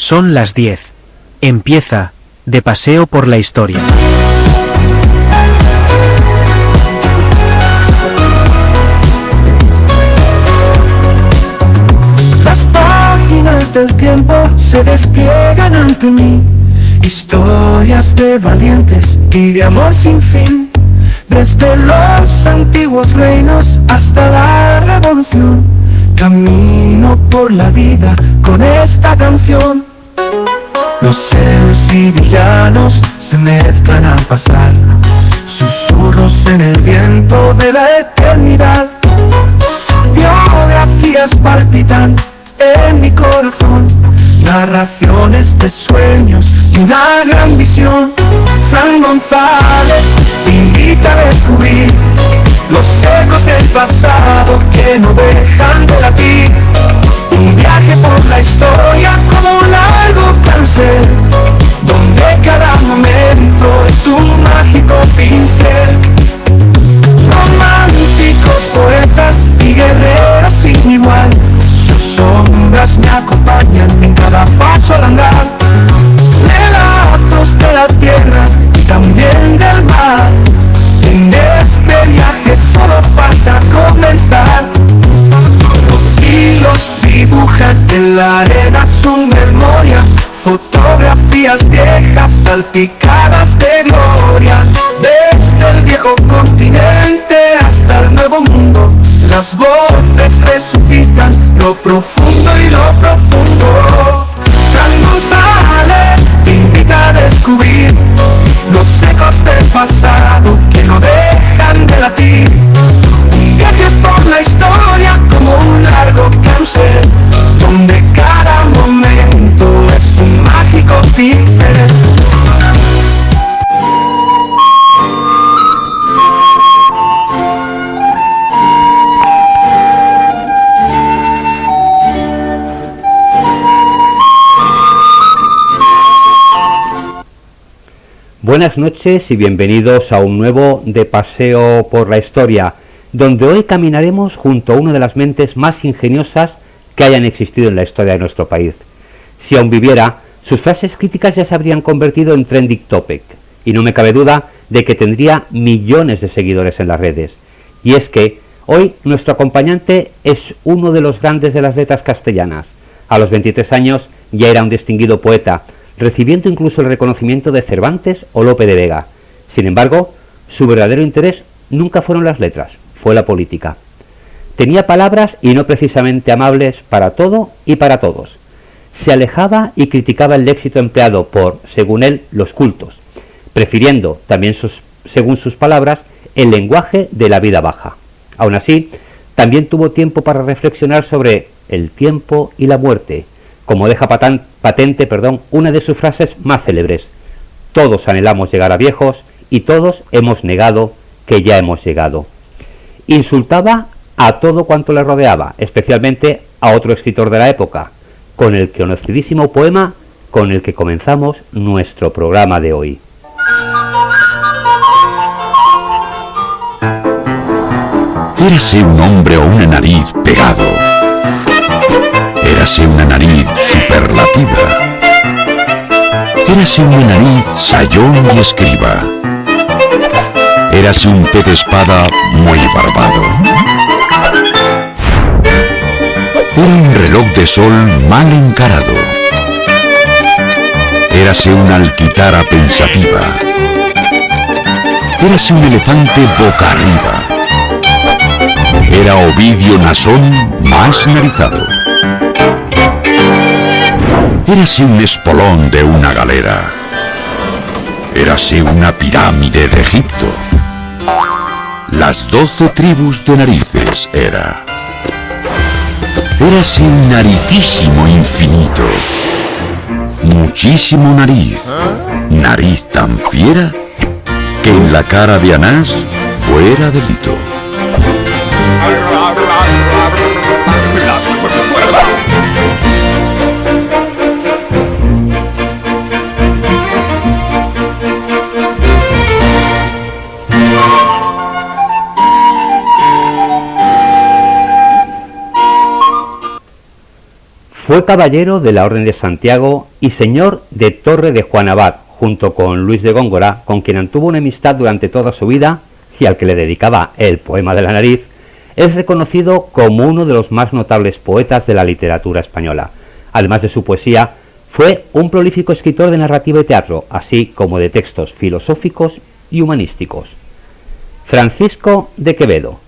Son las 10. Empieza De Paseo por la Historia. Las páginas del tiempo se despliegan ante mí, historias de valientes y de amor sin fin, desde los antiguos reinos hasta la revolución. Camino por la vida con esta canción. Los héroes y villanos se mezclan al pasar, susurros en el viento de la eternidad. Biografías palpitan en mi corazón, narraciones de sueños y una gran visión. Fran González te invita a descubrir los ecos del pasado que no dejan de latir. Un viaje por la historia como un largo carrusel, donde cada momento es un mágico pincel. Románticos poetas y guerreros sin igual, sus sombras me acompañan en cada paso al andar. Relatos de la tierra y también del mar, en este viaje solo falta comenzar. Los hilos dibujan en la arena su memoria, fotografías viejas salpicadas de gloria. Desde el viejo continente hasta el nuevo mundo, las voces resucitan lo profundo y lo profundo. Fran González te invita a descubrir los ecos del pasado que no dejan de latir. Un viaje por la historia como un largo carrusel, donde cada momento es un mágico pincel. Buenas noches y bienvenidos a un nuevo De Paseo por la Historia, donde hoy caminaremos junto a una de las mentes más ingeniosas que hayan existido en la historia de nuestro país. Si aún viviera, sus frases críticas ya se habrían convertido en trending topic, y no me cabe duda de que tendría millones de seguidores en las redes. Y es que hoy nuestro acompañante es uno de los grandes de las letras castellanas. A los 23 años ya era un distinguido poeta, recibiendo incluso el reconocimiento de Cervantes o Lope de Vega. Sin embargo, su verdadero interés nunca fueron las letras, fue la política. Tenía palabras y no precisamente amables para todo y para todos. Se alejaba y criticaba el léxico empleado por, según él, los cultos, prefiriendo, también según sus palabras, el lenguaje de la vida baja. Aún así, también tuvo tiempo para reflexionar sobre el tiempo y la muerte, como deja patente una de sus frases más célebres: todos anhelamos llegar a viejos y todos hemos negado que ya hemos llegado. Insultaba a todo cuanto le rodeaba, especialmente a otro escritor de la época, con el conocidísimo poema con el que comenzamos nuestro programa de hoy. Érase un hombre o una nariz pegado. Érase una nariz superlativa. Érase una nariz sayón y escriba. Érase un pez de espada muy barbado. Era un reloj de sol mal encarado. Érase una alquitara pensativa. Érase un elefante boca arriba. Era Ovidio Nasón más narizado. Érase un espolón de una galera. Érase una pirámide de Egipto. Las 12 tribus de narices era. Érase un naricísimo infinito. Muchísimo nariz. Nariz tan fiera que en la cara de Anás fuera delito. Fue caballero de la Orden de Santiago y señor de Torre de Juan Abad, junto con Luis de Góngora, con quien mantuvo una amistad durante toda su vida y al que le dedicaba el poema de la nariz. Es reconocido como uno de los más notables poetas de la literatura española. Además de su poesía, fue un prolífico escritor de narrativa y teatro, así como de textos filosóficos y humanísticos. Francisco de Quevedo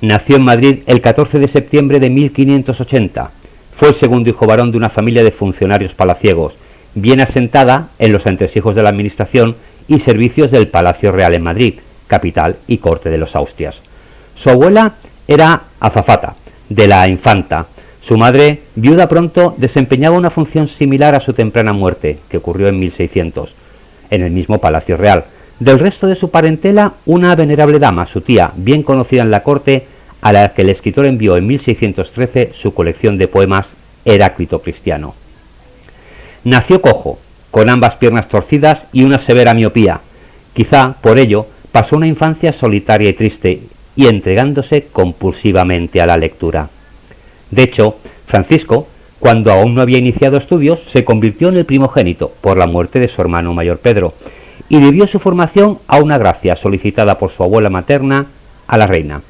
nació en Madrid el 14 de septiembre de 1580. Fue el segundo hijo varón de una familia de funcionarios palaciegos, bien asentada en los entresijos de la administración y servicios del Palacio Real en Madrid, capital y corte de los Austrias. Su abuela era azafata de la infanta. Su madre, viuda pronto, desempeñaba una función similar a su temprana muerte, que ocurrió en 1600, en el mismo Palacio Real. Del resto de su parentela, una venerable dama, su tía, bien conocida en la corte, a la que el escritor envió en 1613 su colección de poemas Heráclito Cristiano. Nació cojo, con ambas piernas torcidas y una severa miopía. Quizá, por ello, pasó una infancia solitaria y triste, y entregándose compulsivamente a la lectura. De hecho, Francisco, cuando aún no había iniciado estudios, se convirtió en el primogénito por la muerte de su hermano mayor Pedro, y debió su formación a una gracia solicitada por su abuela materna a la reina.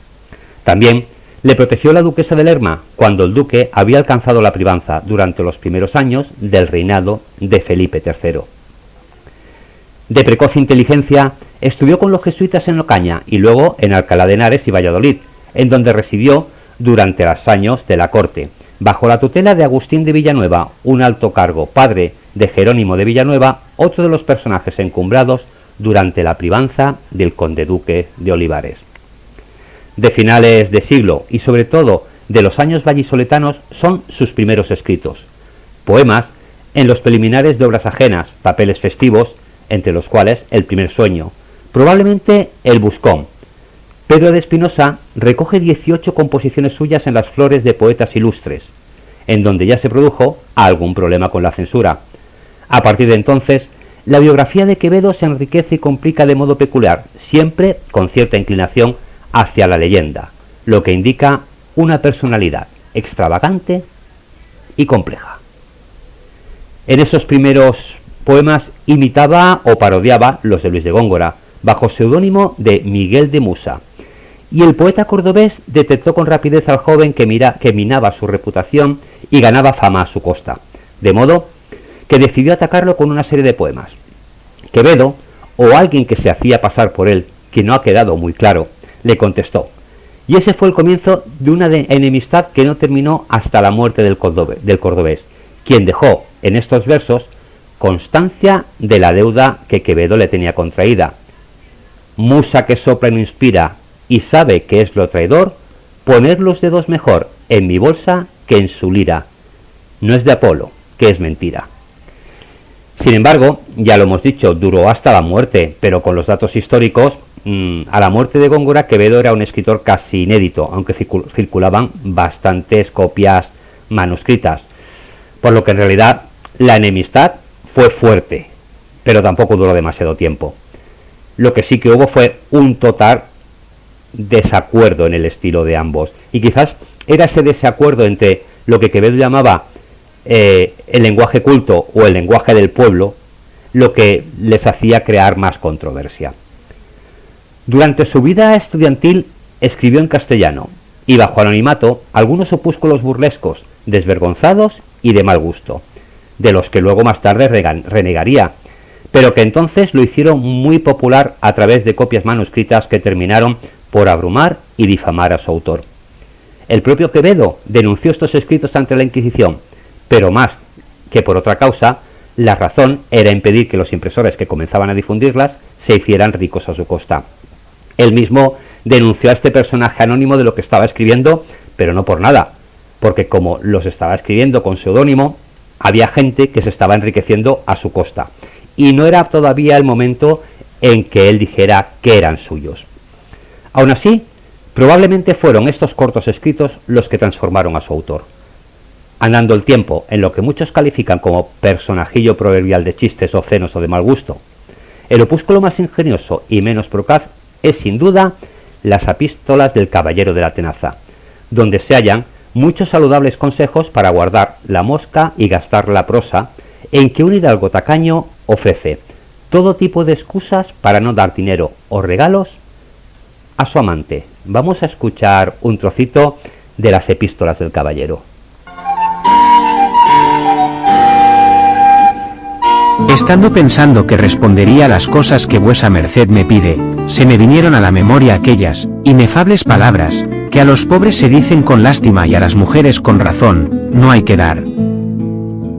También le protegió la duquesa de Lerma cuando el duque había alcanzado la privanza durante los primeros años del reinado de Felipe III. De precoz inteligencia, estudió con los jesuitas en Ocaña y luego en Alcalá de Henares y Valladolid, en donde residió durante los años de la corte, bajo la tutela de Agustín de Villanueva, un alto cargo, padre de Jerónimo de Villanueva, otro de los personajes encumbrados durante la privanza del conde duque de Olivares. De finales de siglo y sobre todo de los años vallisoletanos son sus primeros escritos. Poemas en los preliminares de obras ajenas, papeles festivos, entre los cuales El primer sueño, probablemente El buscón. Pedro de Espinosa recoge 18 composiciones suyas en las Flores de Poetas Ilustres, en donde ya se produjo algún problema con la censura. A partir de entonces, la biografía de Quevedo se enriquece y complica de modo peculiar, siempre con cierta inclinación hacia la leyenda, lo que indica una personalidad extravagante y compleja. En esos primeros poemas imitaba o parodiaba los de Luis de Góngora, bajo seudónimo de Miguel de Musa, y el poeta cordobés detectó con rapidez al joven que minaba su reputación y ganaba fama a su costa, de modo que decidió atacarlo con una serie de poemas. Quevedo, o alguien que se hacía pasar por él, que no ha quedado muy claro, le contestó, y ese fue el comienzo de una enemistad que no terminó hasta la muerte del cordobés, quien dejó en estos versos constancia de la deuda que Quevedo le tenía contraída. Musa que sopla y no inspira y sabe que es lo traidor, poner los dedos mejor en mi bolsa que en su lira. No es de Apolo, que es mentira. Sin embargo, ya lo hemos dicho, duró hasta la muerte, pero con los datos históricos, a la muerte de Góngora, Quevedo era un escritor casi inédito, aunque circulaban bastantes copias manuscritas, por lo que en realidad la enemistad fue fuerte, pero tampoco duró demasiado tiempo. Lo que sí que hubo fue un total desacuerdo en el estilo de ambos, y quizás era ese desacuerdo entre lo que Quevedo llamaba el lenguaje culto o el lenguaje del pueblo, lo que les hacía crear más controversia. Durante su vida estudiantil escribió en castellano y bajo anonimato algunos opúsculos burlescos, desvergonzados y de mal gusto, de los que luego más tarde renegaría, pero que entonces lo hicieron muy popular a través de copias manuscritas que terminaron por abrumar y difamar a su autor. El propio Quevedo denunció estos escritos ante la Inquisición, pero más que por otra causa, la razón era impedir que los impresores que comenzaban a difundirlas se hicieran ricos a su costa. Él mismo denunció a este personaje anónimo de lo que estaba escribiendo, pero no por nada, porque como los estaba escribiendo con seudónimo, había gente que se estaba enriqueciendo a su costa, y no era todavía el momento en que él dijera que eran suyos. Aún así, probablemente fueron estos cortos escritos los que transformaron a su autor. Andando el tiempo en lo que muchos califican como personajillo proverbial de chistes obscenos o de mal gusto, el opúsculo más ingenioso y menos procaz es sin duda las epístolas del Caballero de la Tenaza, donde se hallan muchos saludables consejos para guardar la mosca y gastar la prosa, en que un hidalgo tacaño ofrece todo tipo de excusas para no dar dinero o regalos a su amante. Vamos a escuchar un trocito de las epístolas del caballero. Estando pensando que respondería a las cosas que vuesa merced me pide, se me vinieron a la memoria aquellas inefables palabras, que a los pobres se dicen con lástima y a las mujeres con razón, no hay que dar.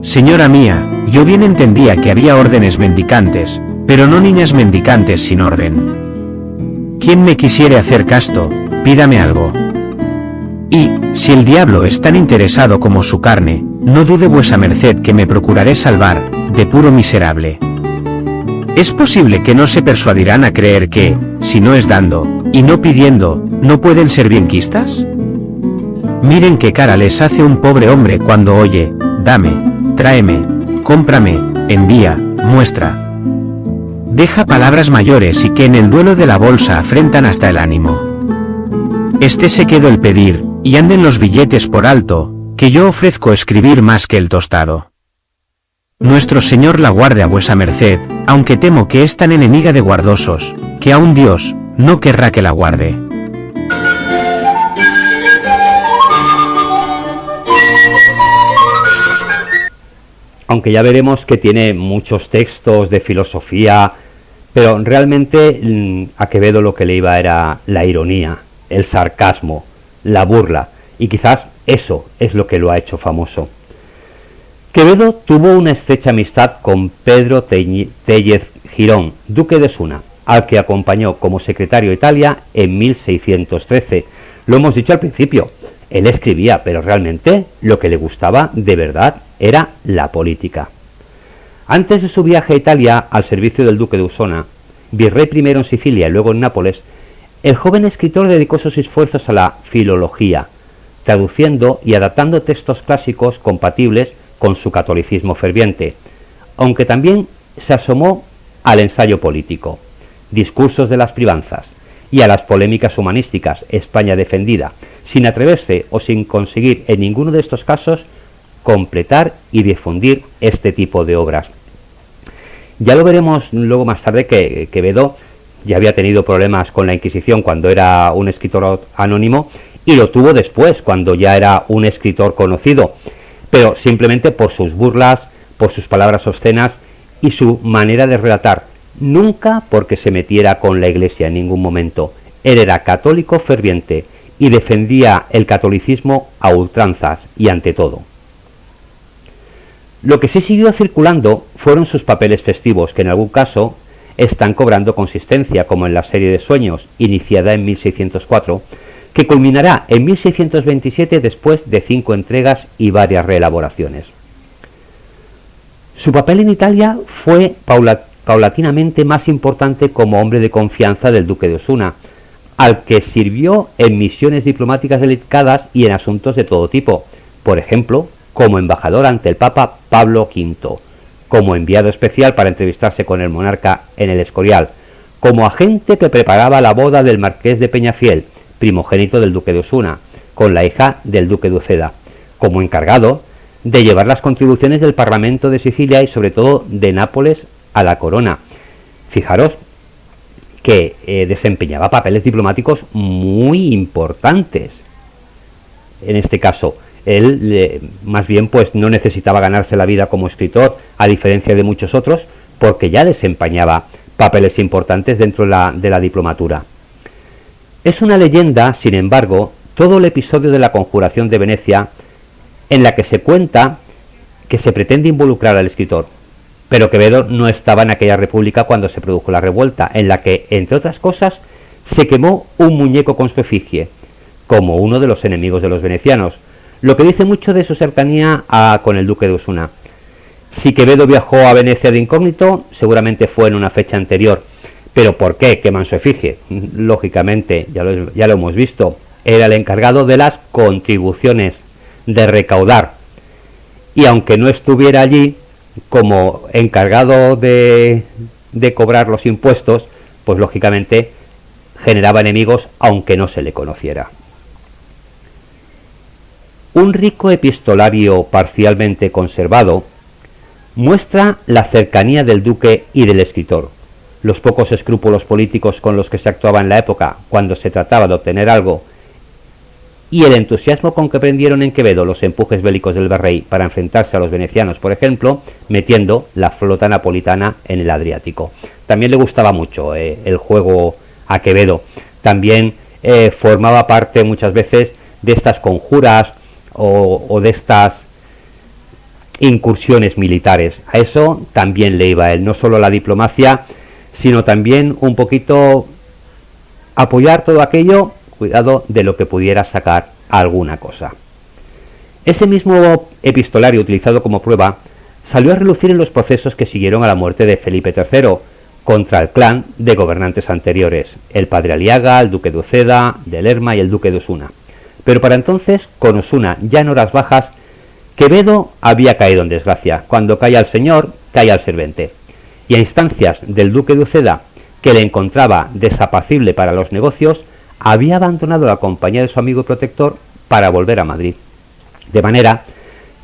Señora mía, yo bien entendía que había órdenes mendicantes, pero no niñas mendicantes sin orden. Quien me quisiere hacer casto, pídame algo. Y, si el diablo es tan interesado como su carne, no dude vuesa merced que me procuraré salvar, de puro miserable. ¿Es posible que no se persuadirán a creer que, si no es dando, y no pidiendo, no pueden ser bienquistas? Miren qué cara les hace un pobre hombre cuando oye, dame, tráeme, cómprame, envía, muestra. Deja palabras mayores y que en el duelo de la bolsa afrentan hasta el ánimo. Este se quedó el pedir, y anden los billetes por alto, que yo ofrezco escribir más que el tostado. Nuestro Señor la guarde a vuesa merced, aunque temo que es tan enemiga de guardosos, que aun Dios no querrá que la guarde. Aunque ya veremos que tiene muchos textos de filosofía, pero realmente a Quevedo lo que le iba era la ironía, el sarcasmo, la burla, y quizás eso es lo que lo ha hecho famoso. Quevedo tuvo una estrecha amistad con Pedro Téllez Girón, duque de Osuna, al que acompañó como secretario a Italia en 1613. Lo hemos dicho al principio, él escribía, pero realmente lo que le gustaba de verdad era la política. Antes de su viaje a Italia al servicio del duque de Osuna, virrey primero en Sicilia y luego en Nápoles, el joven escritor dedicó sus esfuerzos a la filología, traduciendo y adaptando textos clásicos compatibles con su catolicismo ferviente, aunque también se asomó al ensayo político, discursos de las privanzas, y a las polémicas humanísticas, España defendida, sin atreverse o sin conseguir en ninguno de estos casos completar y difundir este tipo de obras. Ya lo veremos luego más tarde que Quevedo ya había tenido problemas con la Inquisición cuando era un escritor anónimo, y lo tuvo después cuando ya era un escritor conocido, pero simplemente por sus burlas, por sus palabras obscenas y su manera de relatar, nunca porque se metiera con la Iglesia en ningún momento. Él era católico ferviente y defendía el catolicismo a ultranzas y ante todo. Lo que sí siguió circulando fueron sus papeles festivos, que en algún caso están cobrando consistencia, como en la serie de Sueños, iniciada en 1604, que culminará en 1627 después de 5 entregas y varias reelaboraciones. Su papel en Italia fue paulatinamente más importante como hombre de confianza del duque de Osuna, al que sirvió en misiones diplomáticas delicadas y en asuntos de todo tipo, por ejemplo, como embajador ante el Papa Pablo V, como enviado especial para entrevistarse con el monarca en el Escorial, como agente que preparaba la boda del marqués de Peñafiel, primogénito del duque de Osuna, con la hija del duque de Uceda, como encargado de llevar las contribuciones del Parlamento de Sicilia y sobre todo de Nápoles a la corona. Fijaros que desempeñaba papeles diplomáticos muy importantes. En este caso, él más bien pues no necesitaba ganarse la vida como escritor, a diferencia de muchos otros, porque ya desempeñaba papeles importantes dentro de la diplomatura. Es una leyenda, sin embargo, todo el episodio de la conjuración de Venecia, en la que se cuenta que se pretende involucrar al escritor, pero Quevedo no estaba en aquella república cuando se produjo la revuelta, en la que, entre otras cosas, se quemó un muñeco con su efigie, como uno de los enemigos de los venecianos, lo que dice mucho de su cercanía con el duque de Osuna. Si Quevedo viajó a Venecia de incógnito, seguramente fue en una fecha anterior. ¿Pero por qué queman su efigie? Lógicamente, ya lo hemos visto, era el encargado de las contribuciones, de recaudar. Y aunque no estuviera allí, como encargado de cobrar los impuestos, pues lógicamente generaba enemigos aunque no se le conociera. Un rico epistolario parcialmente conservado muestra la cercanía del duque y del escritor, los pocos escrúpulos políticos con los que se actuaba en la época cuando se trataba de obtener algo, y el entusiasmo con que prendieron en Quevedo los empujes bélicos del virrey para enfrentarse a los venecianos, por ejemplo, metiendo la flota napolitana en el Adriático. También le gustaba mucho el juego a Quevedo. También formaba parte muchas veces de estas conjuras o de estas incursiones militares. A eso también le iba a él, no solo la diplomacia, sino también un poquito apoyar todo aquello, cuidado de lo que pudiera sacar alguna cosa. Ese mismo epistolario utilizado como prueba salió a relucir en los procesos que siguieron a la muerte de Felipe III contra el clan de gobernantes anteriores, el padre Aliaga, el duque de Uceda, de Lerma y el duque de Osuna. Pero para entonces, con Osuna ya en horas bajas, Quevedo había caído en desgracia. Cuando cae al señor, cae al servente. Y a instancias del duque de Uceda, que le encontraba desapacible para los negocios, había abandonado la compañía de su amigo y protector para volver a Madrid. De manera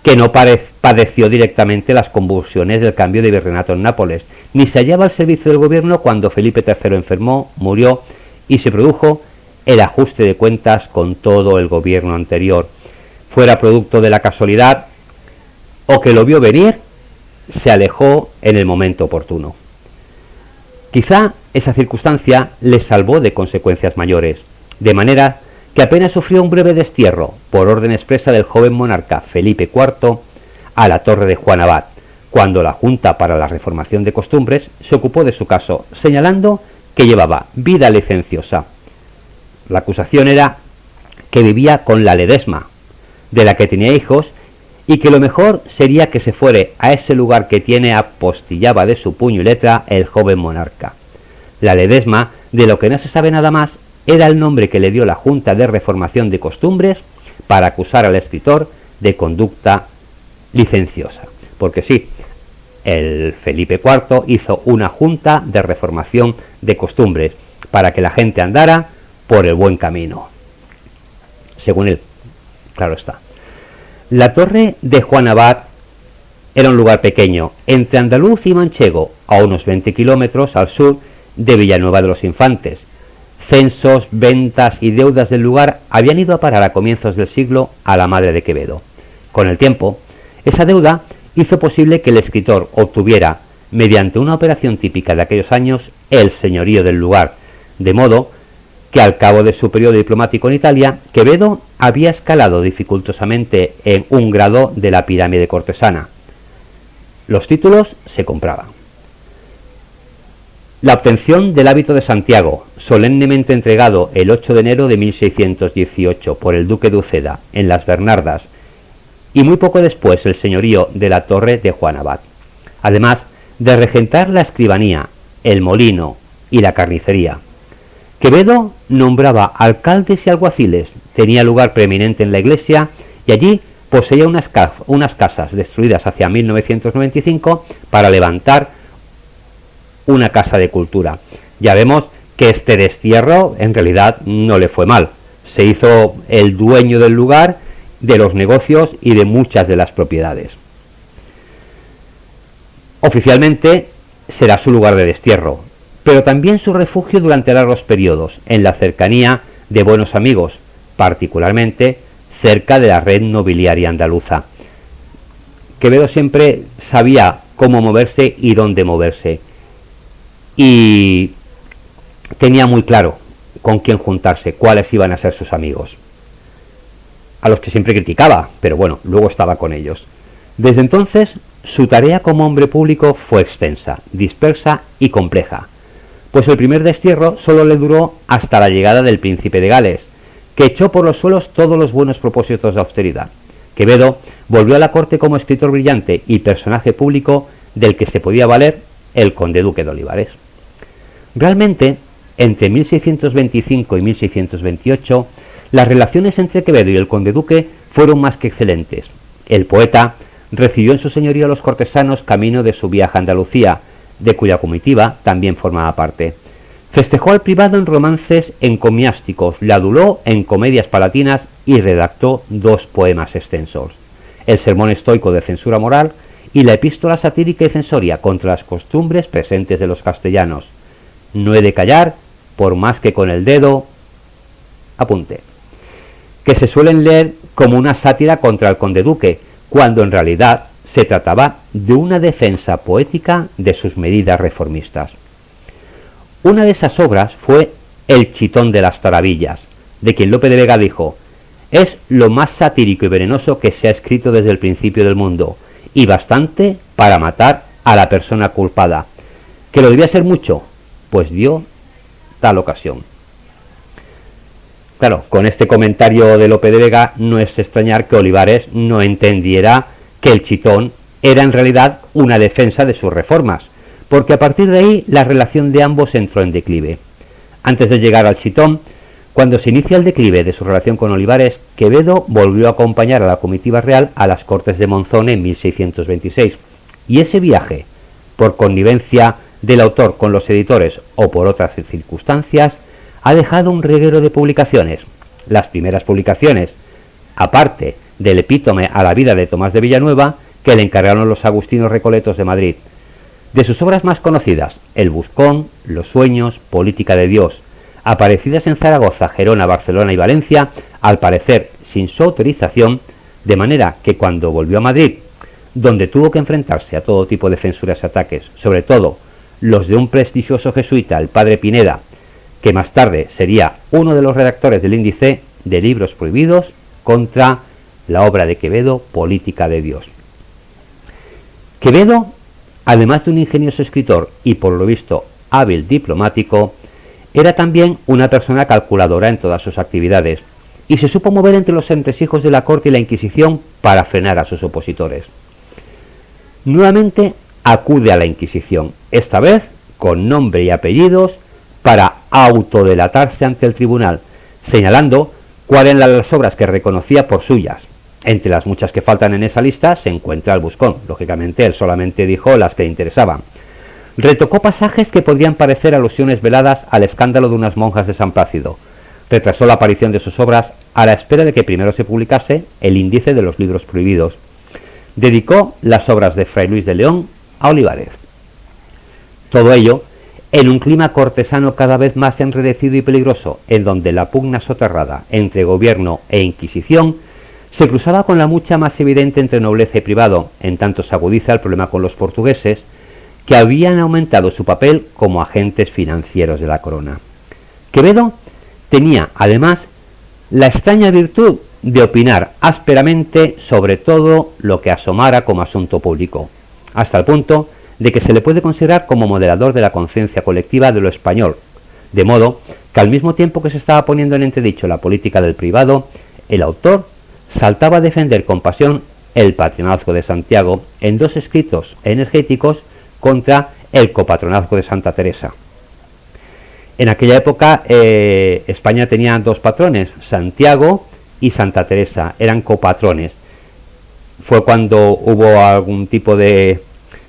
que no padeció directamente las convulsiones del cambio de virreinato en Nápoles, ni se hallaba al servicio del gobierno cuando Felipe III enfermó, murió y se produjo el ajuste de cuentas con todo el gobierno anterior. Fuera producto de la casualidad o que lo vio venir, se alejó en el momento oportuno. Quizá esa circunstancia le salvó de consecuencias mayores, de manera que apenas sufrió un breve destierro, por orden expresa del joven monarca Felipe IV, a la torre de Juan Abad, cuando la Junta para la Reformación de Costumbres se ocupó de su caso, señalando que llevaba vida licenciosa. La acusación era que vivía con la Ledesma, de la que tenía hijos, y que lo mejor sería que se fuere a ese lugar que tiene apostillaba de su puño y letra el joven monarca. La Ledesma, de lo que no se sabe nada más, era el nombre que le dio la Junta de Reformación de Costumbres para acusar al escritor de conducta licenciosa. Porque sí, el Felipe IV hizo una Junta de Reformación de Costumbres para que la gente andara por el buen camino. Según él, claro está. La torre de Juan Abad era un lugar pequeño, entre Andaluz y Manchego, a unos 20 kilómetros al sur de Villanueva de los Infantes. Censos, ventas y deudas del lugar habían ido a parar a comienzos del siglo a la madre de Quevedo. Con el tiempo, esa deuda hizo posible que el escritor obtuviera, mediante una operación típica de aquellos años, el señorío del lugar, de modo que al cabo de su periodo diplomático en Italia, Quevedo había escalado dificultosamente en un grado de la pirámide cortesana. Los títulos se compraban. La obtención del hábito de Santiago, solemnemente entregado el 8 de enero de 1618 por el duque de Uceda en las Bernardas, y muy poco después el señorío de la torre de Juan Abad, además de regentar la escribanía, el molino y la carnicería. Quevedo nombraba alcaldes y alguaciles, tenía lugar preeminente en la iglesia y allí poseía unas casas destruidas hacia 1995 para levantar una casa de cultura. Ya vemos que este destierro en realidad no le fue mal. Se hizo el dueño del lugar, de los negocios y de muchas de las propiedades. Oficialmente será su lugar de destierro, pero también su refugio durante largos periodos, en la cercanía de buenos amigos, particularmente cerca de la red nobiliaria andaluza. Quevedo siempre sabía cómo moverse y dónde moverse, y tenía muy claro con quién juntarse, cuáles iban a ser sus amigos, a los que siempre criticaba, pero bueno, luego estaba con ellos. Desde entonces, su tarea como hombre público fue extensa, dispersa y compleja, pues el primer destierro solo le duró hasta la llegada del príncipe de Gales, que echó por los suelos todos los buenos propósitos de austeridad. Quevedo volvió a la corte como escritor brillante y personaje público del que se podía valer el conde duque de Olivares. Realmente, entre 1625 y 1628, las relaciones entre Quevedo y el conde duque fueron más que excelentes. El poeta recibió en su señorío a los cortesanos camino de su viaje a Andalucía, de cuya comitiva también formaba parte. Festejó al privado en romances encomiásticos, le aduló en comedias palatinas y redactó 2 poemas extensos: el sermón estoico de censura moral y la epístola satírica y censoria contra las costumbres presentes de los castellanos. No he de callar, por más que con el dedo apunte, que se suelen leer como una sátira contra el conde duque, cuando en realidad se trataba de una defensa poética de sus medidas reformistas. Una de esas obras fue El chitón de las tarabillas, de quien Lope de Vega dijo: es lo más satírico y venenoso que se ha escrito desde el principio del mundo, y bastante para matar a la persona culpada. ¿Que lo debía ser mucho? Pues dio tal ocasión. Claro, con este comentario de Lope de Vega no es extrañar que Olivares no entendiera que el chitón era en realidad una defensa de sus reformas, porque a partir de ahí la relación de ambos entró en declive. Antes de llegar al chitón, cuando se inicia el declive de su relación con Olivares, Quevedo volvió a acompañar a la comitiva real a las Cortes de Monzón en 1626, y ese viaje, por connivencia del autor con los editores o por otras circunstancias, ha dejado un reguero de publicaciones. Las primeras publicaciones, aparte del epítome a la vida de Tomás de Villanueva, que le encargaron los agustinos recoletos de Madrid. De sus obras más conocidas, El Buscón, Los Sueños, Política de Dios, aparecidas en Zaragoza, Gerona, Barcelona y Valencia, al parecer sin su autorización, de manera que cuando volvió a Madrid, donde tuvo que enfrentarse a todo tipo de censuras y ataques, sobre todo los de un prestigioso jesuita, el padre Pineda, que más tarde sería uno de los redactores del índice de libros prohibidos contra la obra de Quevedo, Política de Dios. Quevedo, además de un ingenioso escritor y por lo visto hábil diplomático, era también una persona calculadora en todas sus actividades y se supo mover entre los entresijos de la corte y la Inquisición para frenar a sus opositores. Nuevamente acude a la Inquisición, esta vez con nombre y apellidos, para autodelatarse ante el tribunal, señalando cuáles eran las obras que reconocía por suyas. Entre las muchas que faltan en esa lista se encuentra El Buscón. Lógicamente él solamente dijo las que le interesaban. Retocó pasajes que podrían parecer alusiones veladas al escándalo de unas monjas de San Plácido. Retrasó la aparición de sus obras a la espera de que primero se publicase el índice de los libros prohibidos. Dedicó las obras de Fray Luis de León a Olivares. Todo ello en un clima cortesano cada vez más enredecido y peligroso, en donde la pugna soterrada entre gobierno e Inquisición se cruzaba con la mucha más evidente entre nobleza y privado, en tanto se agudiza el problema con los portugueses, que habían aumentado su papel como agentes financieros de la corona. Quevedo tenía, además, la extraña virtud de opinar ásperamente sobre todo lo que asomara como asunto público, hasta el punto de que se le puede considerar como moderador de la conciencia colectiva de lo español, de modo que al mismo tiempo que se estaba poniendo en entredicho la política del privado, el autor saltaba a defender con pasión el patronazgo de Santiago en 2 escritos energéticos contra el copatronazgo de Santa Teresa. En aquella época España tenía 2 patrones, Santiago y Santa Teresa, eran copatrones. Fue cuando hubo algún tipo de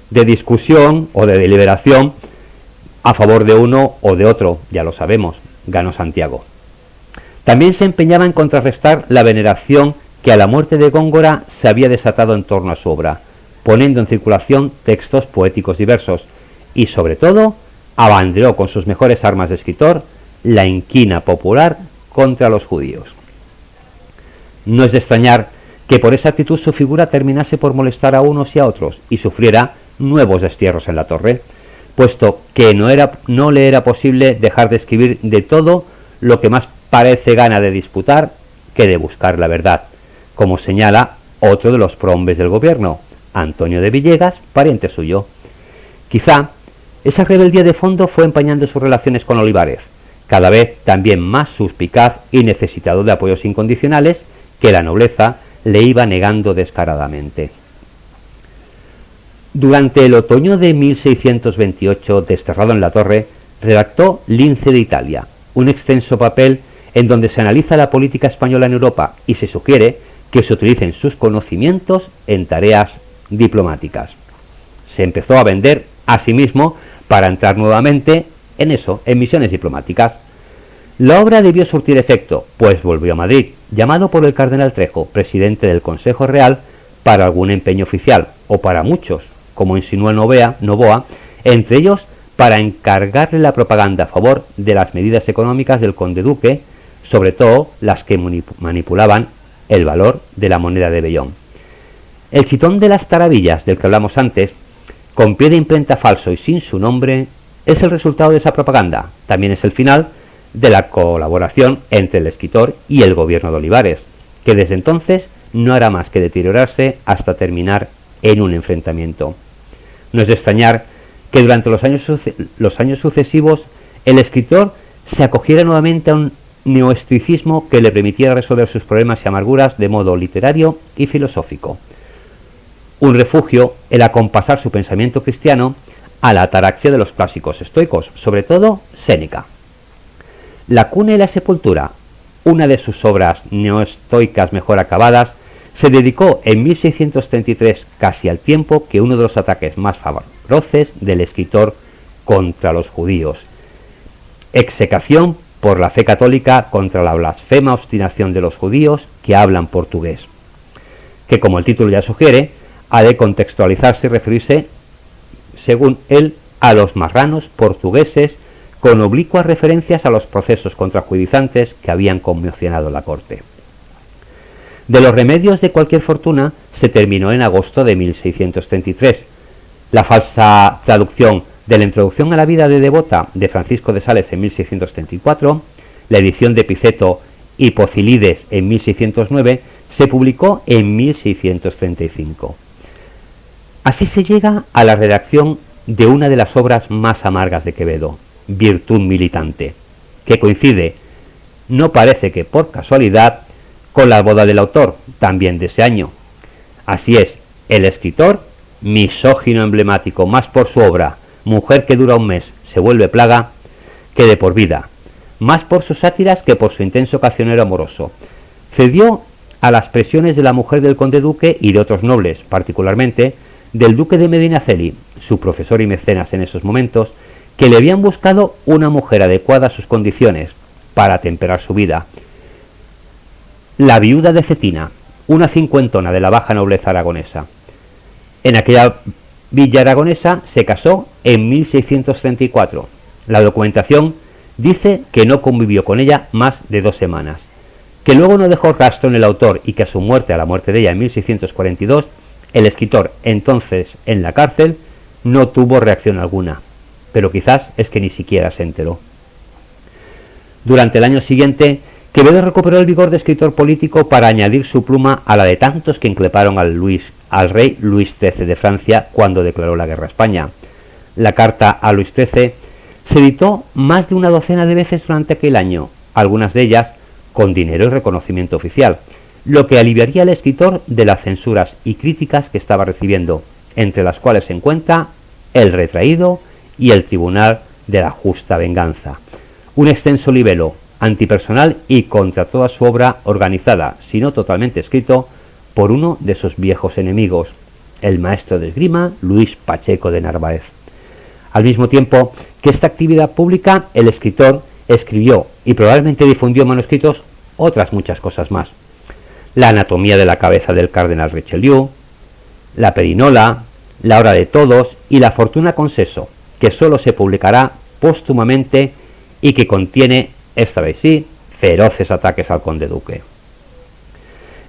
discusión o de deliberación a favor de uno o de otro, ya lo sabemos, ganó Santiago. También se empeñaba en contrarrestar la veneración que a la muerte de Góngora se había desatado en torno a su obra, poniendo en circulación textos poéticos diversos y, sobre todo, abanderó con sus mejores armas de escritor la inquina popular contra los judíos. No es de extrañar que por esa actitud su figura terminase por molestar a unos y a otros y sufriera nuevos destierros en la torre, puesto que no le era posible dejar de escribir de todo lo que más parece gana de disputar que de buscar la verdad, como señala otro de los prohombres del gobierno, Antonio de Villegas, pariente suyo. Quizá esa rebeldía de fondo fue empañando sus relaciones con Olivares, cada vez también más suspicaz y necesitado de apoyos incondicionales que la nobleza le iba negando descaradamente. Durante el otoño de 1628, desterrado en la torre, redactó Lince de Italia, un extenso papel en donde se analiza la política española en Europa y se sugiere que se utilicen sus conocimientos en tareas diplomáticas. Se empezó a vender a sí mismo para entrar nuevamente en eso, en misiones diplomáticas. La obra debió surtir efecto, pues volvió a Madrid, llamado por el cardenal Trejo, presidente del Consejo Real, para algún empeño oficial, o para muchos, como insinuó Novoa, entre ellos para encargarle la propaganda a favor de las medidas económicas del conde duque, sobre todo las que manipulaban el valor de la moneda de vellón. El chitón de las tarabillas del que hablamos antes, con pie de imprenta falso y sin su nombre, es el resultado de esa propaganda. También es el final de la colaboración entre el escritor y el gobierno de Olivares, que desde entonces no hará más que deteriorarse hasta terminar en un enfrentamiento. No es de extrañar que durante los años sucesivos el escritor se acogiera nuevamente a un neoestoicismo que le permitiera resolver sus problemas y amarguras de modo literario y filosófico. Un refugio el acompasar su pensamiento cristiano a la ataraxia de los clásicos estoicos, sobre todo Séneca. La cuna y la sepultura, una de sus obras neoestoicas mejor acabadas, se dedicó en 1633, casi al tiempo que uno de los ataques más feroces del escritor contra los judíos. Execración por la fe católica contra la blasfema obstinación de los judíos que hablan portugués, que, como el título ya sugiere, ha de contextualizarse y referirse, según él, a los marranos portugueses, con oblicuas referencias a los procesos contra judaizantes que habían conmocionado la corte. De los remedios de cualquier fortuna se terminó en agosto de 1633. La falsa traducción de la Introducción a la vida de Devota de Francisco de Sales en 1634, la edición de Piceto y Pocilides en 1609, se publicó en 1635. Así se llega a la redacción de una de las obras más amargas de Quevedo, Virtud Militante, que coincide, no parece que por casualidad, con la boda del autor, también de ese año. Así es, el escritor, misógino emblemático más por su obra Mujer que dura un mes, se vuelve plaga, que de por vida, más por sus sátiras que por su intenso cancionero amoroso. Cedió a las presiones de la mujer del conde duque y de otros nobles, particularmente del duque de Medinaceli, su profesor y mecenas en esos momentos, que le habían buscado una mujer adecuada a sus condiciones para temperar su vida. La viuda de Cetina, una cincuentona de la baja nobleza aragonesa. En aquella villa aragonesa se casó en 1634. La documentación dice que no convivió con ella más de 2 semanas, que luego no dejó rastro en el autor y que a su muerte, a la muerte de ella en 1642, el escritor, entonces en la cárcel, no tuvo reacción alguna, pero quizás es que ni siquiera se enteró. Durante el año siguiente, Quevedo recuperó el vigor de escritor político para añadir su pluma a la de tantos que increparon al rey Luis XIII de Francia cuando declaró la guerra a España. La carta a Luis XIII se editó más de una docena de veces durante aquel año, algunas de ellas con dinero y reconocimiento oficial, lo que aliviaría al escritor de las censuras y críticas que estaba recibiendo, entre las cuales se encuentra El Retraído y El Tribunal de la Justa Venganza, un extenso libelo antipersonal y contra toda su obra organizada, si no totalmente escrito, por uno de sus viejos enemigos, el maestro de esgrima Luis Pacheco de Narváez. Al mismo tiempo que esta actividad pública, el escritor escribió y probablemente difundió manuscritos otras muchas cosas más. La anatomía de la cabeza del cardenal Richelieu, la perinola, la hora de todos y la fortuna con seso, que solo se publicará póstumamente y que contiene, esta vez sí, feroces ataques al conde duque.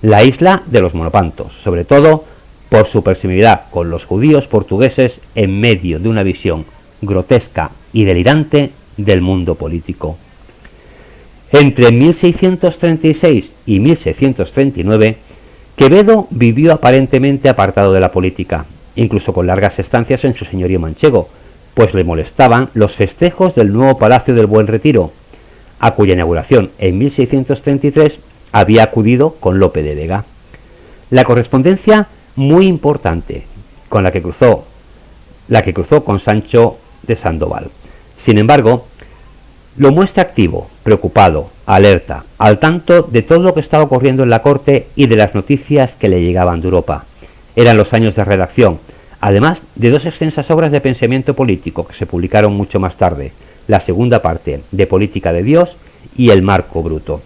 La isla de los monopantos, sobre todo por su proximidad con los judíos portugueses en medio de una visión grotesca y delirante del mundo político. Entre 1636 y 1639, Quevedo vivió aparentemente apartado de la política, incluso con largas estancias en su señorío manchego, pues le molestaban los festejos del nuevo Palacio del Buen Retiro, a cuya inauguración en 1633 había acudido con Lope de Vega. La correspondencia muy importante con la que cruzó con Sancho de Sandoval. Sin embargo, lo muestra activo, preocupado, alerta, al tanto de todo lo que estaba ocurriendo en la corte y de las noticias que le llegaban de Europa. Eran los años de redacción, además de 2 extensas obras de pensamiento político que se publicaron mucho más tarde, la segunda parte de Política de Dios y El Marco Bruto.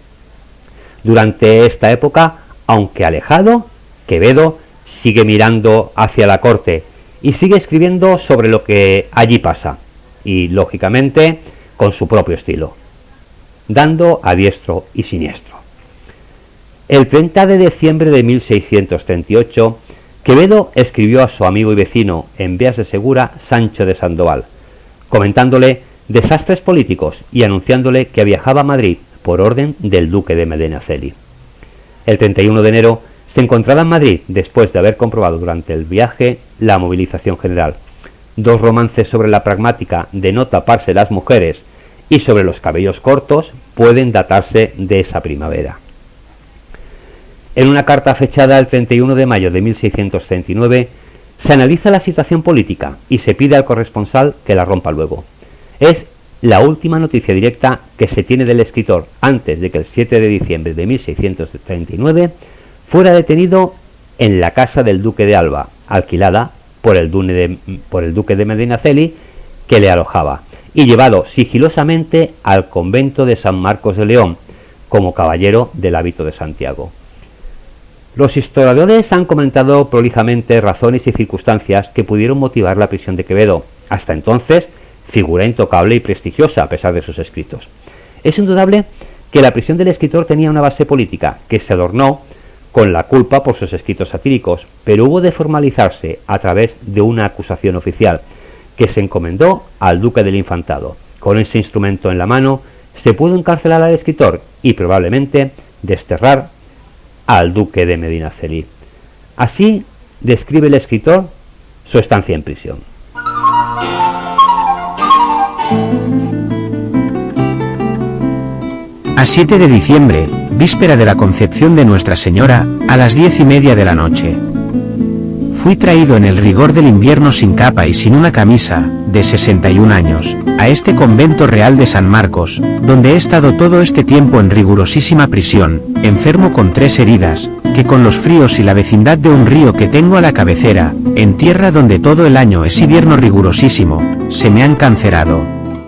Durante esta época, aunque alejado, Quevedo sigue mirando hacia la corte y sigue escribiendo sobre lo que allí pasa, y lógicamente con su propio estilo, dando a diestro y siniestro. El 30 de diciembre de 1638, Quevedo escribió a su amigo y vecino en Vías de Segura, Sancho de Sandoval, comentándole desastres políticos y anunciándole que viajaba a Madrid por orden del duque de Medinaceli. El 31 de enero se encontraba en Madrid después de haber comprobado durante el viaje la movilización general. Dos romances sobre la pragmática de no taparse las mujeres y sobre los cabellos cortos pueden datarse de esa primavera. En una carta fechada el 31 de mayo de 1639 se analiza la situación política y se pide al corresponsal que la rompa luego. Es la última noticia directa que se tiene del escritor antes de que el 7 de diciembre de 1639 fuera detenido en la casa del duque de Alba, alquilada por el duque de Medinaceli, que le alojaba, y llevado sigilosamente al convento de San Marcos de León como caballero del hábito de Santiago. Los historiadores han comentado prolijamente razones y circunstancias que pudieron motivar la prisión de Quevedo, hasta entonces figura intocable y prestigiosa a pesar de sus escritos. Es indudable que la prisión del escritor tenía una base política que se adornó con la culpa por sus escritos satíricos, pero hubo de formalizarse a través de una acusación oficial que se encomendó al duque del Infantado. Con ese instrumento en la mano se pudo encarcelar al escritor y probablemente desterrar al duque de Medinaceli. Así describe el escritor su estancia en prisión. A 7 de diciembre, víspera de la Concepción de Nuestra Señora, a las 10:30 de la noche. Fui traído en el rigor del invierno sin capa y sin una camisa, de 61 años, a este convento real de San Marcos, donde he estado todo este tiempo en rigurosísima prisión, enfermo con 3 heridas, que con los fríos y la vecindad de un río que tengo a la cabecera, en tierra donde todo el año es invierno rigurosísimo, se me han cancerado.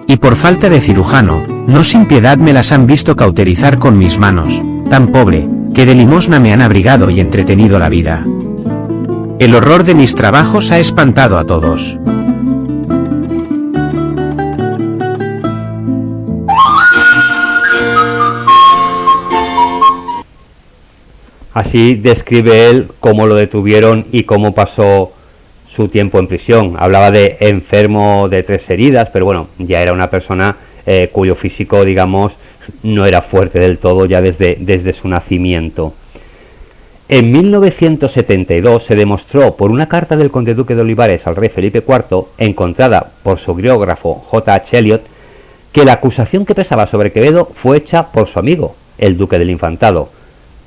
Y por falta de cirujano, no sin piedad me las han visto cauterizar con mis manos, tan pobre, que de limosna me han abrigado y entretenido la vida. El horror de mis trabajos ha espantado a todos. Así describe él cómo lo detuvieron y cómo pasó su tiempo en prisión. Hablaba de enfermo de 3 heridas, pero bueno, ya era una persona cuyo físico, digamos, no era fuerte del todo ya desde su nacimiento. En 1972 se demostró por una carta del conde duque de Olivares al rey Felipe IV, encontrada por su biógrafo J.H. Eliot, que la acusación que pesaba sobre Quevedo fue hecha por su amigo, el duque del Infantado,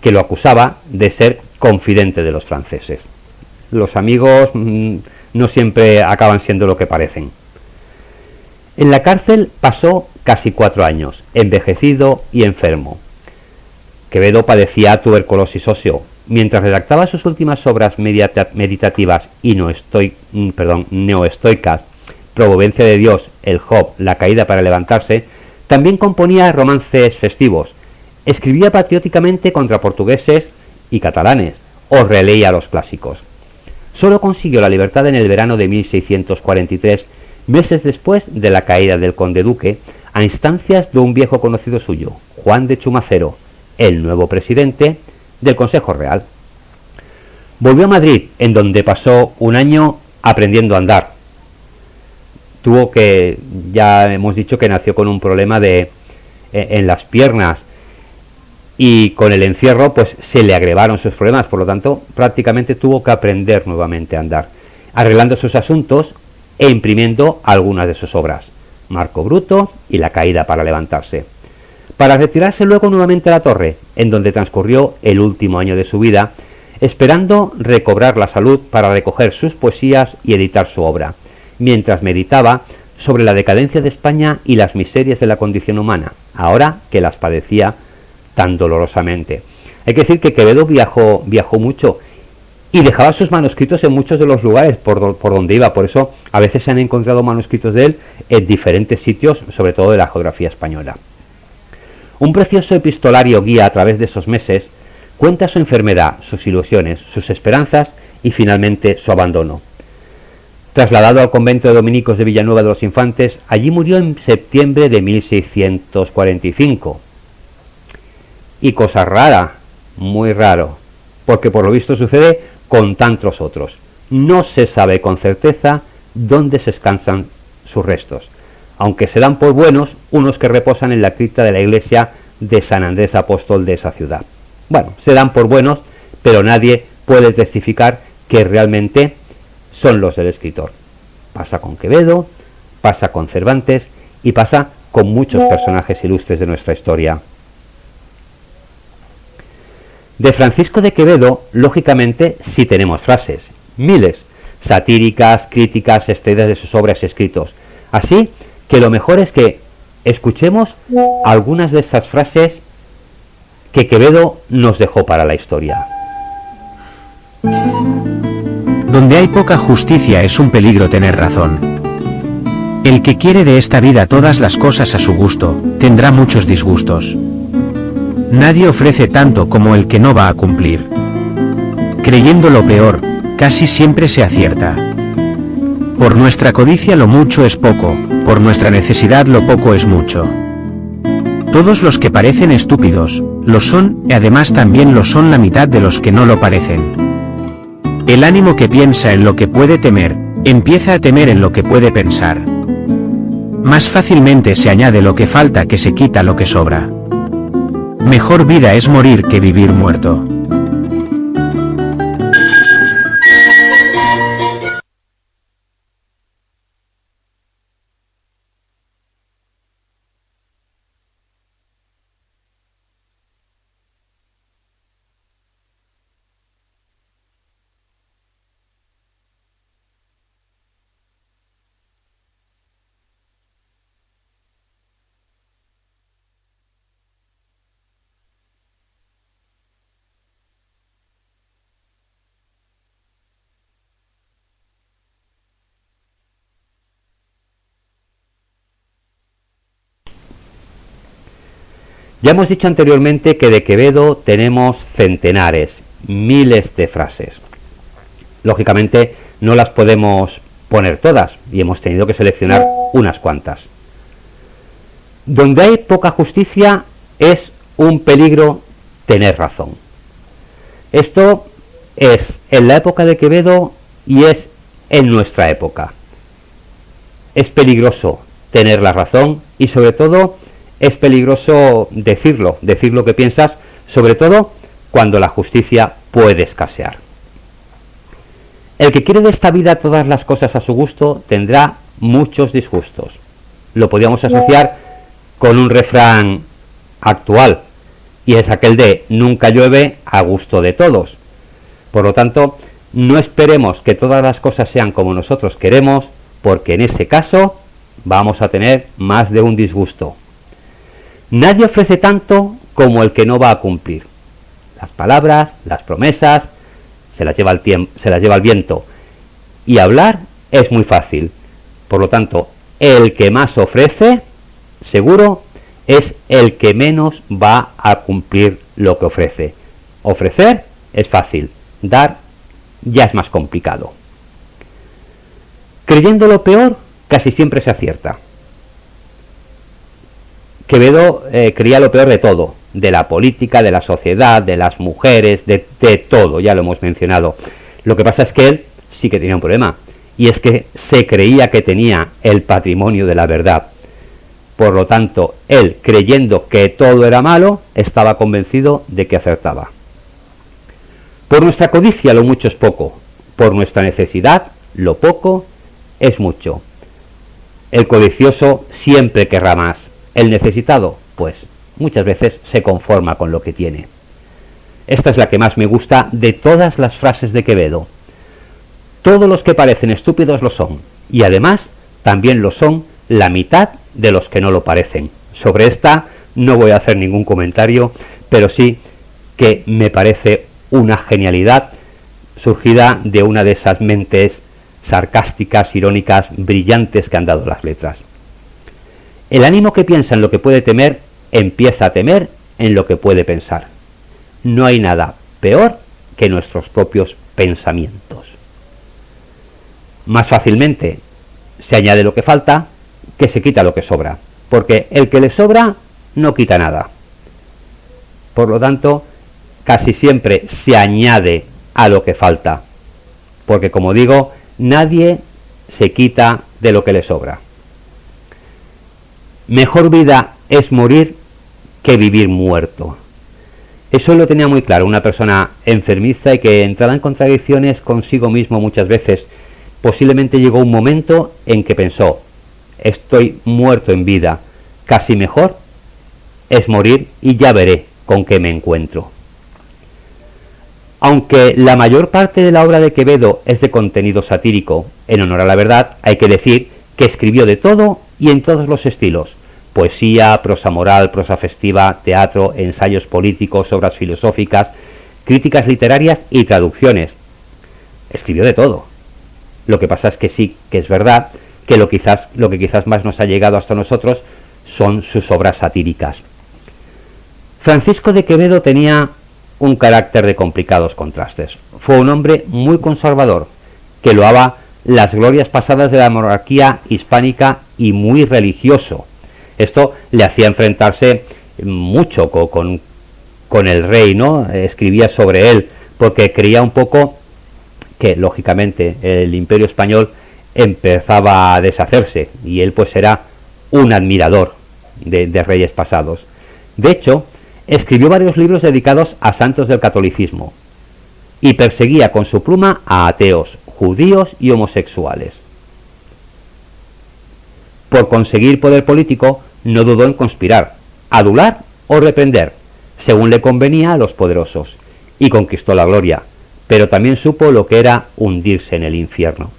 que lo acusaba de ser confidente de los franceses. Los amigos no siempre acaban siendo lo que parecen. En la cárcel pasó casi 4 años, envejecido y enfermo. Quevedo padecía tuberculosis óseo. Mientras redactaba sus últimas obras meditativas y neoestoicas, Providencia de Dios, El Job, La caída para levantarse, también componía romances festivos. Escribía patrióticamente contra portugueses y catalanes, o releía los clásicos. Solo consiguió la libertad en el verano de 1643, meses después de la caída del conde duque, a instancias de un viejo conocido suyo, Juan de Chumacero, el nuevo presidente del Consejo Real. Volvió a Madrid, en donde pasó un año aprendiendo a andar. Ya hemos dicho que nació con un problema en las piernas, y con el encierro pues se le agravaron sus problemas, por lo tanto prácticamente tuvo que aprender nuevamente a andar, arreglando sus asuntos e imprimiendo algunas de sus obras, Marco Bruto y La caída para levantarse, para retirarse luego nuevamente a la Torre, en donde transcurrió el último año de su vida, esperando recobrar la salud para recoger sus poesías y editar su obra, mientras meditaba sobre la decadencia de España y las miserias de la condición humana, ahora que las padecía tan dolorosamente. Hay que decir que Quevedo viajó mucho y dejaba sus manuscritos en muchos de los lugares por donde iba. Por eso a veces se han encontrado manuscritos de él en diferentes sitios, sobre todo de la geografía española. Un precioso epistolario guía a través de esos meses cuenta su enfermedad, sus ilusiones, sus esperanzas y finalmente su abandono. Trasladado al convento de dominicos de Villanueva de los Infantes, allí murió en septiembre de 1645. Y cosa rara, muy raro, porque por lo visto sucede con tantos otros. No se sabe con certeza dónde se descansan sus restos, aunque se dan por buenos unos que reposan en la cripta de la iglesia de San Andrés Apóstol de esa ciudad. Bueno, se dan por buenos, pero nadie puede testificar que realmente son los del escritor. Pasa con Quevedo, pasa con Cervantes y pasa con muchos personajes ilustres de nuestra historia. De Francisco de Quevedo, lógicamente, sí tenemos frases, miles, satíricas, críticas, extraídas de sus obras y escritos. Así que lo mejor es que escuchemos algunas de esas frases que Quevedo nos dejó para la historia. Donde hay poca justicia es un peligro tener razón. El que quiere de esta vida todas las cosas a su gusto, tendrá muchos disgustos. Nadie ofrece tanto como el que no va a cumplir. Creyendo lo peor, casi siempre se acierta. Por nuestra codicia lo mucho es poco, por nuestra necesidad lo poco es mucho. Todos los que parecen estúpidos, lo son, y además también lo son la mitad de los que no lo parecen. El ánimo que piensa en lo que puede temer, empieza a temer en lo que puede pensar. Más fácilmente se añade lo que falta que se quita lo que sobra. Mejor vida es morir que vivir muerto. Ya hemos dicho anteriormente que de Quevedo tenemos centenares, miles de frases. Lógicamente no las podemos poner todas y hemos tenido que seleccionar unas cuantas. Donde hay poca justicia es un peligro tener razón. Esto es en la época de Quevedo y es en nuestra época. Es peligroso tener la razón y sobre todo es peligroso decir lo que piensas, sobre todo cuando la justicia puede escasear. El que quiere de esta vida todas las cosas a su gusto tendrá muchos disgustos. Lo podríamos asociar con un refrán actual, y es aquel de nunca llueve a gusto de todos. Por lo tanto, no esperemos que todas las cosas sean como nosotros queremos, porque en ese caso vamos a tener más de un disgusto. Nadie ofrece tanto como el que no va a cumplir. Las palabras, las promesas, se las lleva el viento. Y hablar es muy fácil. Por lo tanto, el que más ofrece, seguro, es el que menos va a cumplir lo que ofrece. Ofrecer es fácil, dar ya es más complicado. Creyendo lo peor, casi siempre se acierta. Quevedo creía lo peor de todo, de la política, de la sociedad, de las mujeres, de todo, ya lo hemos mencionado. Lo que pasa es que él sí que tenía un problema, y es que se creía que tenía el patrimonio de la verdad. Por lo tanto, él, creyendo que todo era malo, estaba convencido de que acertaba. Por nuestra codicia lo mucho es poco, por nuestra necesidad lo poco es mucho. El codicioso siempre querrá más. El necesitado, pues, muchas veces se conforma con lo que tiene. Esta es la que más me gusta de todas las frases de Quevedo. Todos los que parecen estúpidos lo son, y además también lo son la mitad de los que no lo parecen. Sobre esta no voy a hacer ningún comentario, pero sí que me parece una genialidad, surgida de una de esas mentes sarcásticas, irónicas, brillantes que han dado las letras. El ánimo que piensa en lo que puede temer, empieza a temer en lo que puede pensar. No hay nada peor que nuestros propios pensamientos. Más fácilmente se añade lo que falta que se quita lo que sobra, porque el que le sobra no quita nada. Por lo tanto, casi siempre se añade a lo que falta, porque como digo, nadie se quita de lo que le sobra. Mejor vida es morir que vivir muerto. Eso lo tenía muy claro una persona enfermiza y que, entrada en contradicciones consigo mismo muchas veces, posiblemente llegó un momento en que pensó: estoy muerto en vida, casi mejor es morir y ya veré con qué me encuentro. Aunque la mayor parte de la obra de Quevedo es de contenido satírico, en honor a la verdad hay que decir que escribió de todo y en todos los estilos: poesía, prosa moral, prosa festiva, teatro, ensayos políticos, obras filosóficas, críticas literarias y traducciones. Escribió de todo. Lo que pasa es que sí, que es verdad que lo que quizás más nos ha llegado hasta nosotros son sus obras satíricas. Francisco de Quevedo tenía un carácter de complicados contrastes. Fue un hombre muy conservador, que loaba las glorias pasadas de la monarquía hispánica y muy religioso. Esto le hacía enfrentarse mucho con el rey, ¿no? Escribía sobre él, porque creía un poco que, lógicamente, el imperio español empezaba a deshacerse, y él pues era un admirador de reyes pasados. De hecho, escribió varios libros dedicados a santos del catolicismo, y perseguía con su pluma a ateos, judíos y homosexuales. Por conseguir poder político, no dudó en conspirar, adular o reprender, según le convenía a los poderosos, y conquistó la gloria, pero también supo lo que era hundirse en el infierno.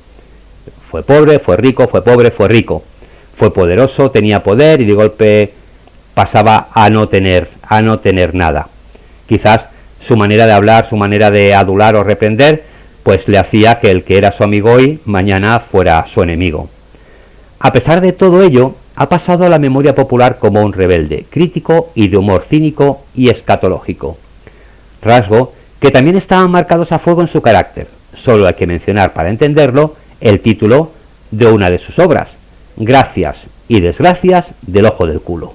Fue pobre, fue rico, fue pobre, fue rico. Fue poderoso, tenía poder, y de golpe pasaba a no tener nada. Quizás su manera de hablar, su manera de adular o reprender, pues le hacía que el que era su amigo hoy, mañana fuera su enemigo. A pesar de todo ello, ha pasado a la memoria popular como un rebelde, crítico y de humor cínico y escatológico. Rasgo que también estaban marcados a fuego en su carácter. Solo hay que mencionar, para entenderlo, el título de una de sus obras: Gracias y desgracias del ojo del culo.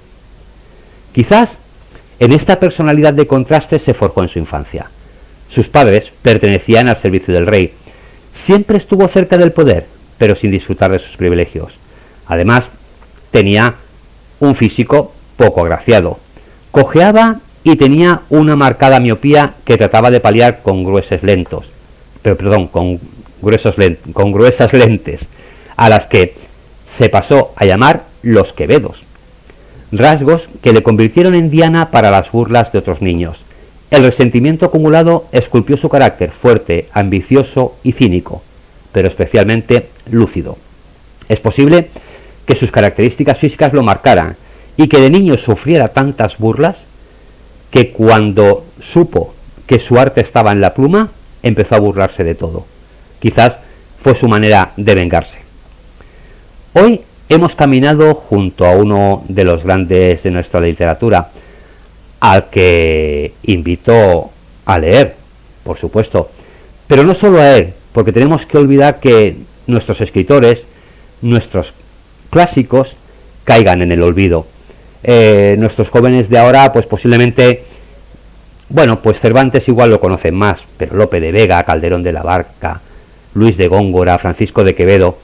Quizás en esta personalidad de contrastes se forjó en su infancia. Sus padres pertenecían al servicio del rey. Siempre estuvo cerca del poder, pero sin disfrutar de sus privilegios. Además, tenía un físico poco agraciado. Cojeaba y tenía una marcada miopía que trataba de paliar con gruesas lentes, a las que se pasó a llamar los Quevedos. Rasgos que le convirtieron en diana para las burlas de otros niños. El resentimiento acumulado esculpió su carácter fuerte, ambicioso y cínico, pero especialmente lúcido. Es posible que sus características físicas lo marcaran y que de niño sufriera tantas burlas que, cuando supo que su arte estaba en la pluma, empezó a burlarse de todo. Quizás fue su manera de vengarse. Hoy hemos caminado junto a uno de los grandes de nuestra literatura, al que invito a leer, por supuesto, pero no solo a él, porque tenemos que olvidar que nuestros escritores, nuestros clásicos, caigan en el olvido. Nuestros jóvenes de ahora, pues posiblemente, pues Cervantes igual lo conocen más, pero Lope de Vega, Calderón de la Barca, Luis de Góngora, Francisco de Quevedo,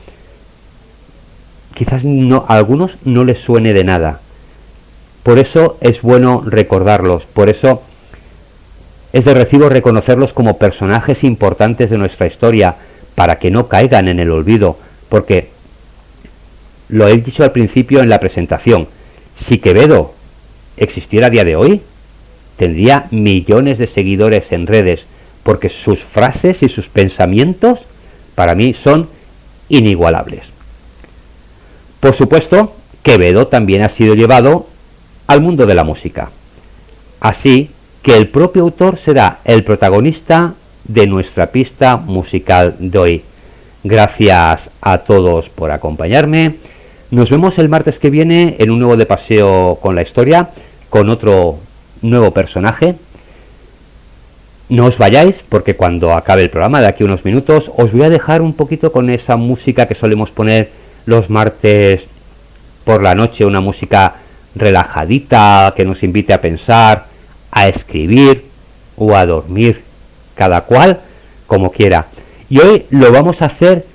quizás a algunos no les suene de nada. Por eso es bueno recordarlos, por eso es de recibo reconocerlos como personajes importantes de nuestra historia, para que no caigan en el olvido, porque lo he dicho al principio en la presentación: si Quevedo existiera a día de hoy, tendría millones de seguidores en redes, porque sus frases y sus pensamientos para mí son inigualables. Por supuesto, Quevedo también ha sido llevado al mundo de la música, así que el propio autor será el protagonista de nuestra pista musical de hoy. Gracias a todos por acompañarme. Nos vemos el martes que viene en un nuevo de Paseo con la Historia, con otro nuevo personaje. No os vayáis, porque cuando acabe el programa, de aquí a unos minutos, os voy a dejar un poquito con esa música que solemos poner los martes por la noche, una música relajadita, que nos invite a pensar, a escribir o a dormir, cada cual como quiera. Y hoy lo vamos a hacer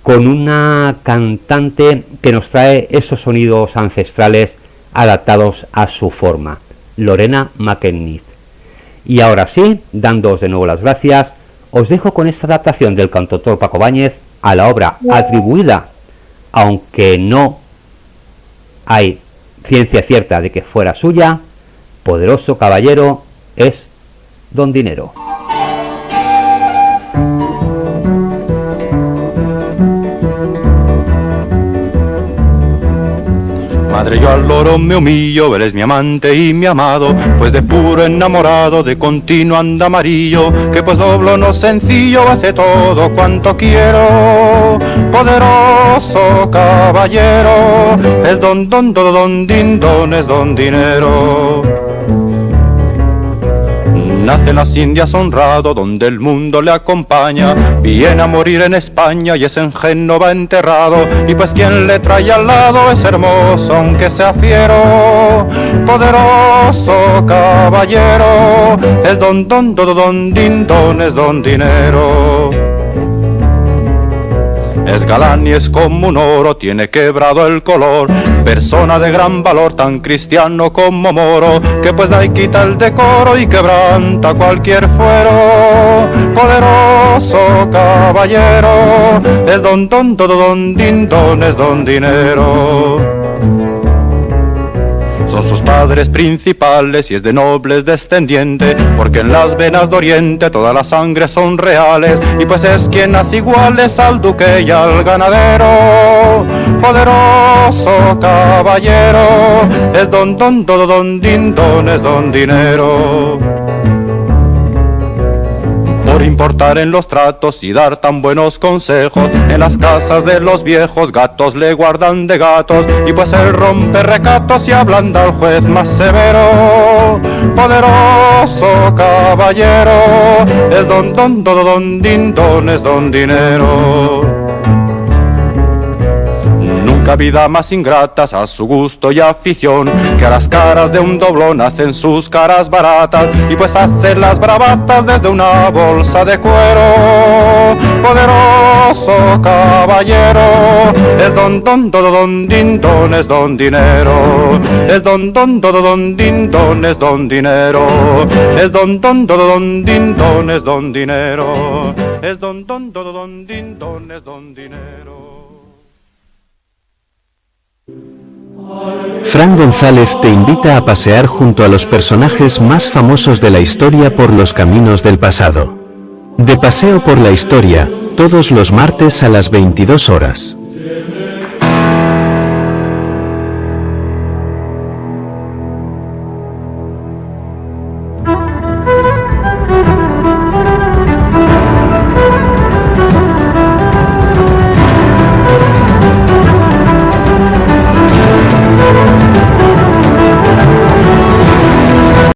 con una cantante que nos trae esos sonidos ancestrales adaptados a su forma, Lorena McKennitt. Y ahora sí, dándoos de nuevo las gracias, os dejo con esta adaptación del cantautor Paco Báñez a la obra atribuida, aunque no hay ciencia cierta de que fuera suya, Poderoso caballero es Don Dinero. Madre, yo al loro me humillo, eres mi amante y mi amado, pues de puro enamorado, de continuo anda amarillo, que pues doblo no sencillo, hace todo cuanto quiero. Poderoso caballero, es don din don, es don dinero. Nace en las Indias honrado, donde el mundo le acompaña, viene a morir en España y es en Génova enterrado, y pues quien le trae al lado es hermoso aunque sea fiero. Poderoso caballero, es don din don, es don dinero. Es galán y es como un oro, tiene quebrado el color, persona de gran valor, tan cristiano como moro, que pues da y quita el decoro y quebranta cualquier fuero. Poderoso caballero, es don din don, es don dinero. Son sus padres principales y es de nobles descendiente, porque en las venas de Oriente todas las sangres son reales, y pues es quien hace iguales al duque y al ganadero. Poderoso caballero, es don din don, es don dinero. Por importar en los tratos y dar tan buenos consejos, en las casas de los viejos gatos le guardan de gatos, y pues él rompe recatos y ablanda al juez más severo. Poderoso caballero, es don din don, es don dinero. Nunca vida más ingratas a su gusto y afición, que a las caras de un doblón hacen sus caras baratas, y pues hacen las bravatas desde una bolsa de cuero. Poderoso caballero, es don din don, es don dinero. Es don din don, es don dinero. Es don din don, es don dinero. Es don din don, es don dinero. Fran González te invita a pasear junto a los personajes más famosos de la historia por los caminos del pasado. De Paseo por la Historia, todos los martes a las 22 horas.